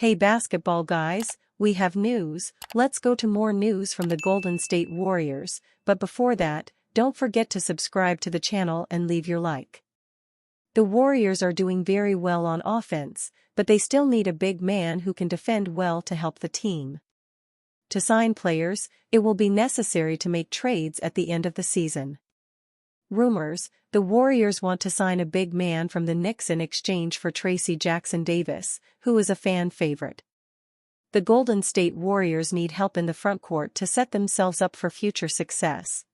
Hey basketball guys, we have news. Let's go to more news from the Golden State Warriors, but before that, don't forget to subscribe to the channel and leave your like. The Warriors are doing very well on offense, but they still need a big man who can defend well to help the team. To sign players, it will be necessary to make trades at the end of the season. Rumors: the Warriors want to sign a big man from the Knicks in exchange for Tracy Jackson-Davis, who is a fan favorite. The Golden State Warriors need help in the frontcourt to set themselves up for future success.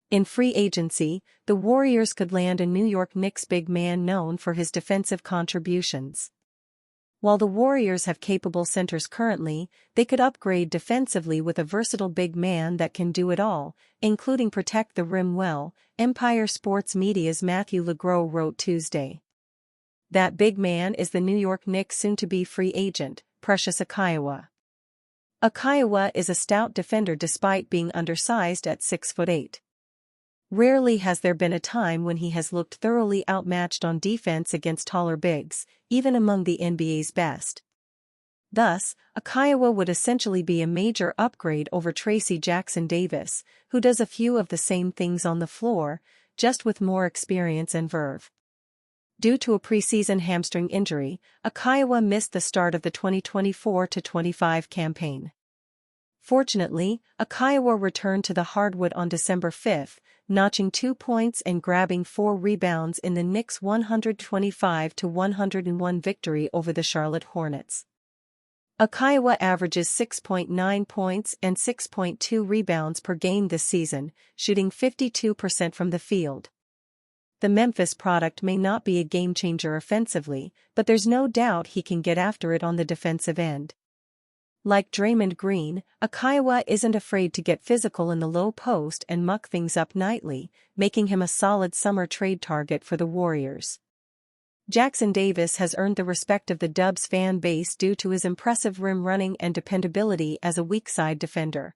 In free agency, the Warriors could land a New York Knicks big man known for his defensive contributions. While the Warriors have capable centers currently, they could upgrade defensively with a versatile big man that can do it all, including protect the rim well, Empire Sports Media's Matthew LeGros wrote Tuesday. That big man is the New York Knicks' soon-to-be free agent, Precious Achiuwa. Achiuwa is a stout defender despite being undersized at 6'8". Rarely has there been a time when he has looked thoroughly outmatched on defense against taller bigs, even among the NBA's best. Thus, Achiuwa would essentially be a major upgrade over Tracy Jackson-Davis, who does a few of the same things on the floor, just with more experience and verve. Due to a preseason hamstring injury, Achiuwa missed the start of the 2024-25 campaign. Fortunately, Achiuwa returned to the hardwood on December 5, notching 2 points and grabbing 4 rebounds in the Knicks' 125-101 victory over the Charlotte Hornets. Achiuwa averages 6.9 points and 6.2 rebounds per game this season, shooting 52% from the field. The Memphis product may not be a game-changer offensively, but there's no doubt he can get after it on the defensive end. Like Draymond Green, Achiuwa isn't afraid to get physical in the low post and muck things up nightly, making him a solid summer trade target for the Warriors. Jackson-Davis has earned the respect of the Dubs fan base due to his impressive rim running and dependability as a weak-side defender.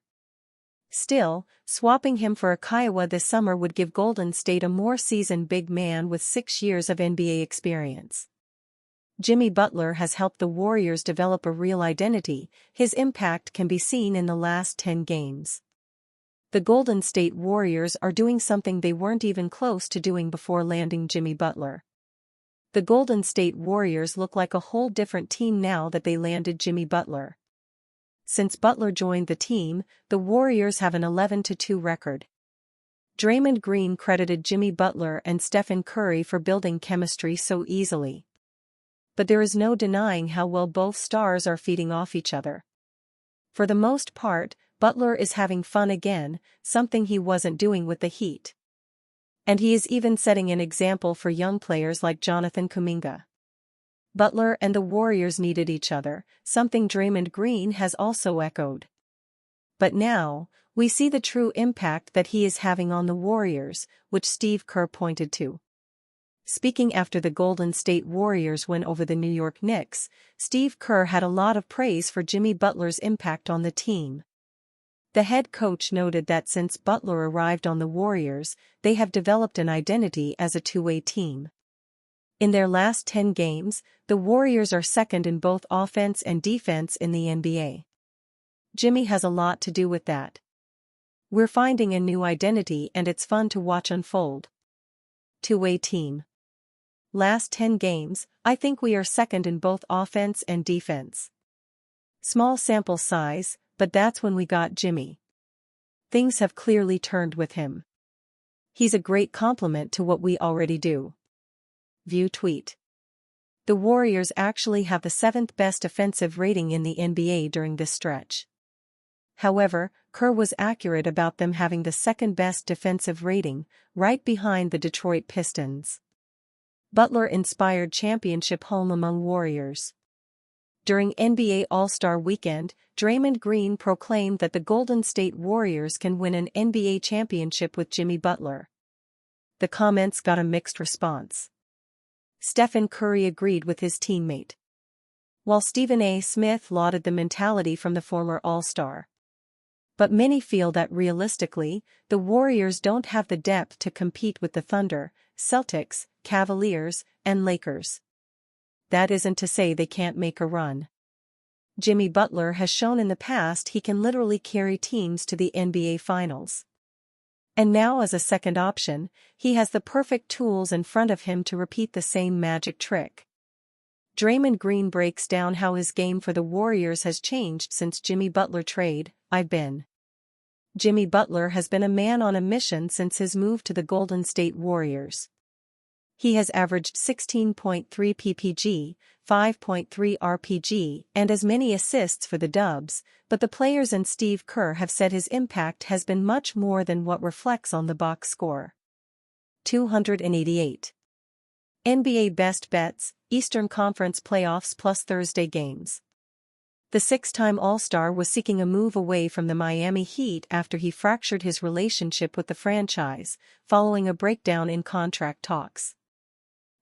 Still, swapping him for Achiuwa this summer would give Golden State a more seasoned big man with 6 years of NBA experience. Jimmy Butler has helped the Warriors develop a real identity. His impact can be seen in the last 10 games. The Golden State Warriors are doing something they weren't even close to doing before landing Jimmy Butler. The Golden State Warriors look like a whole different team now that they landed Jimmy Butler. Since Butler joined the team, the Warriors have an 11-2 record. Draymond Green credited Jimmy Butler and Stephen Curry for building chemistry so easily. But there is no denying how well both stars are feeding off each other. For the most part, Butler is having fun again, something he wasn't doing with the Heat. And he is even setting an example for young players like Jonathan Kuminga. Butler and the Warriors needed each other, something Draymond Green has also echoed. But now, we see the true impact that he is having on the Warriors, which Steve Kerr pointed to. Speaking after the Golden State Warriors win over the New York Knicks, Steve Kerr had a lot of praise for Jimmy Butler's impact on the team. The head coach noted that since Butler arrived on the Warriors, they have developed an identity as a two-way team. In their last 10 games, the Warriors are second in both offense and defense in the NBA. Jimmy has a lot to do with that. We're finding a new identity and it's fun to watch unfold. Two-way team. Last 10 games, I think we are second in both offense and defense. Small sample size, but that's when we got Jimmy. Things have clearly turned with him. He's a great complement to what we already do. View tweet. The Warriors actually have the 7th best offensive rating in the NBA during this stretch. However, Kerr was accurate about them having the 2nd best defensive rating, right behind the Detroit Pistons. Butler inspired championship home among Warriors. During NBA All-Star Weekend, Draymond Green proclaimed that the Golden State Warriors can win an NBA championship with Jimmy Butler. The comments got a mixed response. Stephen Curry agreed with his teammate, while Stephen A. Smith lauded the mentality from the former All-Star. But many feel that realistically, the Warriors don't have the depth to compete with the Thunder, Celtics, Cavaliers, and Lakers. That isn't to say they can't make a run. Jimmy Butler has shown in the past he can literally carry teams to the NBA Finals. And now as a second option, he has the perfect tools in front of him to repeat the same magic trick. Draymond Green breaks down how his game for the Warriors has changed since Jimmy Butler trade. Jimmy Butler has been a man on a mission since his move to the Golden State Warriors. He has averaged 16.3 ppg, 5.3 rpg, and as many assists for the Dubs, but the players and Steve Kerr have said his impact has been much more than what reflects on the box score. 288. NBA Best Bets, Eastern Conference Playoffs plus Thursday games. The six-time All-Star was seeking a move away from the Miami Heat after he fractured his relationship with the franchise, following a breakdown in contract talks.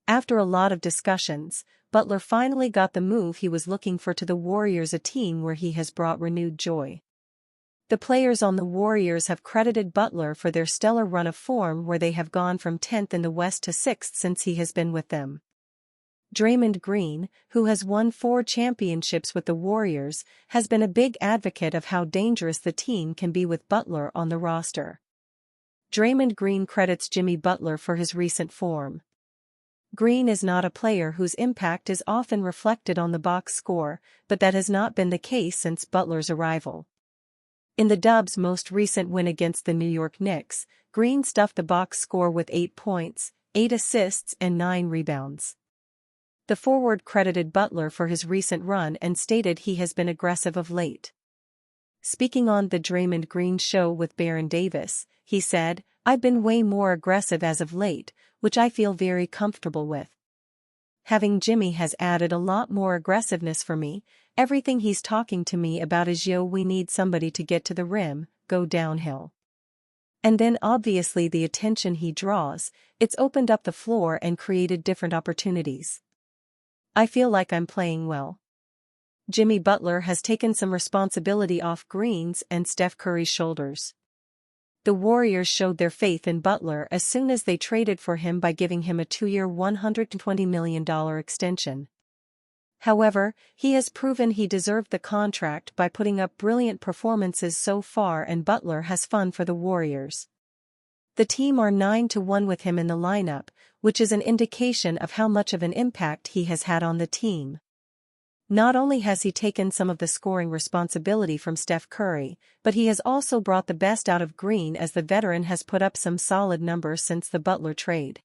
After a lot of discussions, Butler finally got the move he was looking for to the Warriors, a team where he has brought renewed joy. The players on the Warriors have credited Butler for their stellar run of form, where they have gone from 10th in the West to 6th since he has been with them. Draymond Green, who has won 4 championships with the Warriors, has been a big advocate of how dangerous the team can be with Butler on the roster. Draymond Green credits Jimmy Butler for his recent form. Green is not a player whose impact is often reflected on the box score, but that has not been the case since Butler's arrival. In the Dubs' most recent win against the New York Knicks, Green stuffed the box score with 8 points, 8 assists and 9 rebounds. The forward credited Butler for his recent run and stated he has been aggressive of late. Speaking on the Draymond Green Show with Baron Davis, he said, "I've been way more aggressive as of late, which I feel very comfortable with. Having Jimmy has added a lot more aggressiveness for me. Everything he's talking to me about is, yo, we need somebody to get to the rim, go downhill. And then obviously the attention he draws, it's opened up the floor and created different opportunities. I feel like I'm playing well." Jimmy Butler has taken some responsibility off Green's and Steph Curry's shoulders. The Warriors showed their faith in Butler as soon as they traded for him by giving him a 2-year $120 million extension. However, he has proven he deserved the contract by putting up brilliant performances so far, and Butler has fun for the Warriors. The team are 9-1 with him in the lineup, which is an indication of how much of an impact he has had on the team. Not only has he taken some of the scoring responsibility from Steph Curry, but he has also brought the best out of Green, as the veteran has put up some solid numbers since the Butler trade.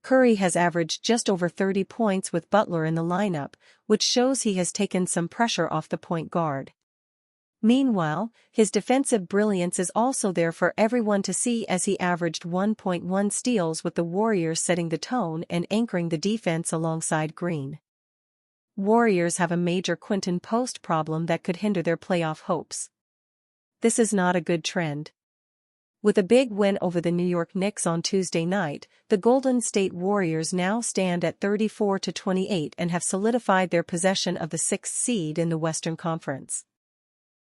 Curry has averaged just over 30 points with Butler in the lineup, which shows he has taken some pressure off the point guard. Meanwhile, his defensive brilliance is also there for everyone to see, as he averaged 1.1 steals with the Warriors, setting the tone and anchoring the defense alongside Green. Warriors have a major Quinton Post problem that could hinder their playoff hopes. This is not a good trend. With a big win over the New York Knicks on Tuesday night, the Golden State Warriors now stand at 34-28 and have solidified their possession of the 6th seed in the Western Conference.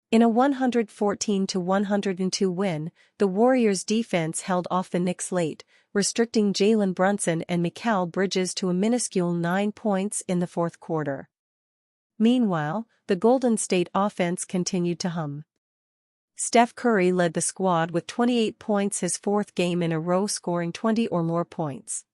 In a 114-102 win, the Warriors' defense held off the Knicks late, restricting Jalen Brunson and Mikal Bridges to a minuscule 9 points in the fourth quarter. Meanwhile, the Golden State offense continued to hum. Steph Curry led the squad with 28 points, his 4th game in a row, scoring 20 or more points.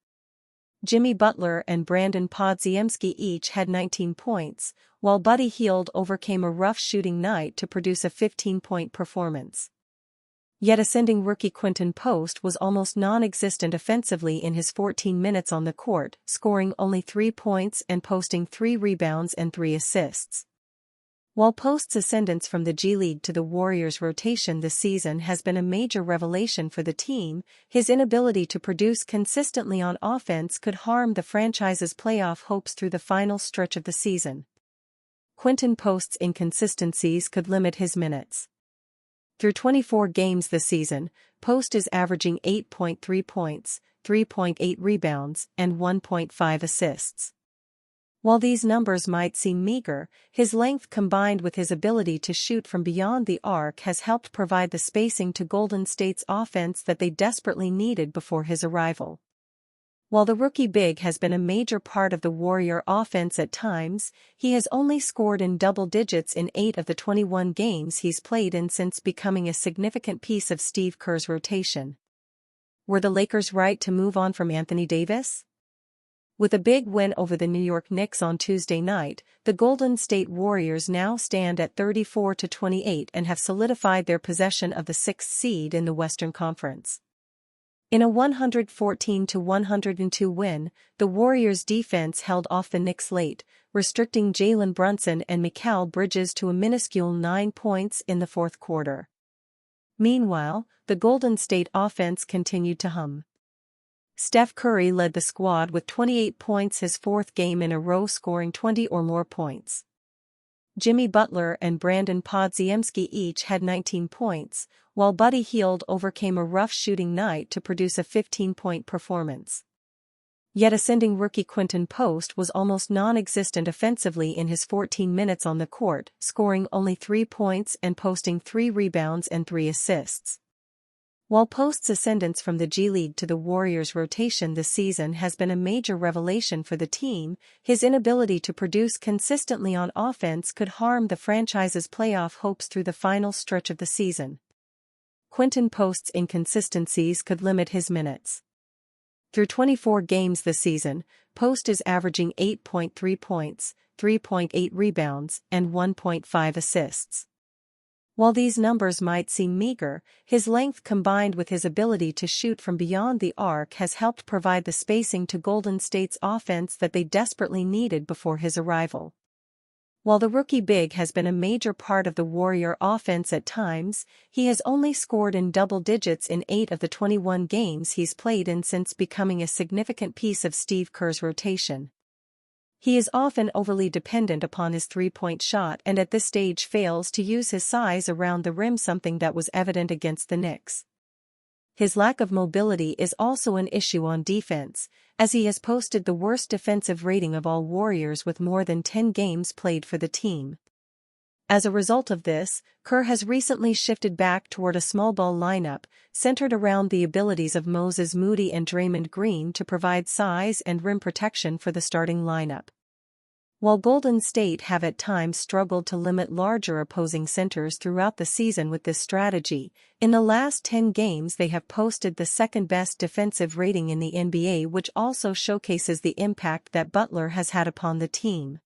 Jimmy Butler and Brandon Podziemski each had 19 points, while Buddy Hield overcame a rough shooting night to produce a 15-point performance. Yet ascending rookie Quinton Post was almost non-existent offensively in his 14 minutes on the court, scoring only 3 points and posting 3 rebounds and 3 assists. While Post's ascendance from the G League to the Warriors' rotation this season has been a major revelation for the team, his inability to produce consistently on offense could harm the franchise's playoff hopes through the final stretch of the season. Quinton Post's inconsistencies could limit his minutes. Through 24 games this season, Post is averaging 8.3 points, 3.8 rebounds, and 1.5 assists. While these numbers might seem meager, his length combined with his ability to shoot from beyond the arc has helped provide the spacing to Golden State's offense that they desperately needed before his arrival. While the rookie big has been a major part of the Warrior offense at times, he has only scored in double digits in 8 of the 21 games he's played in since becoming a significant piece of Steve Kerr's rotation. Were the Lakers right to move on from Anthony Davis? With a big win over the New York Knicks on Tuesday night, the Golden State Warriors now stand at 34-28 and have solidified their possession of the 6th seed in the Western Conference. In a 114-102 win, the Warriors' defense held off the Knicks late, restricting Jalen Brunson and Mikal Bridges to a minuscule 9 points in the fourth quarter. Meanwhile, the Golden State offense continued to hum. Steph Curry led the squad with 28 points, his fourth game in a row, scoring 20 or more points. Jimmy Butler and Brandon Podziemski each had 19 points, while Buddy Hield overcame a rough shooting night to produce a 15-point performance. Yet ascending rookie Quinton Post was almost non-existent offensively in his 14 minutes on the court, scoring only 3 points and posting 3 rebounds and 3 assists. While Post's ascendance from the G League to the Warriors' rotation this season has been a major revelation for the team, his inability to produce consistently on offense could harm the franchise's playoff hopes through the final stretch of the season. Quinton Post's inconsistencies could limit his minutes. Through 24 games this season, Post is averaging 8.3 points, 3.8 rebounds, and 1.5 assists. While these numbers might seem meager, his length combined with his ability to shoot from beyond the arc has helped provide the spacing to Golden State's offense that they desperately needed before his arrival. While the rookie big has been a major part of the Warrior offense at times, he has only scored in double digits in 8 of the 21 games he's played in since becoming a significant piece of Steve Kerr's rotation. He is often overly dependent upon his three-point shot and at this stage fails to use his size around the rim, something that was evident against the Knicks. His lack of mobility is also an issue on defense, as he has posted the worst defensive rating of all Warriors with more than 10 games played for the team. As a result of this, Kerr has recently shifted back toward a small ball lineup, centered around the abilities of Moses Moody and Draymond Green to provide size and rim protection for the starting lineup. While Golden State have at times struggled to limit larger opposing centers throughout the season with this strategy, in the last 10 games they have posted the second-best defensive rating in the NBA, which also showcases the impact that Butler has had upon the team.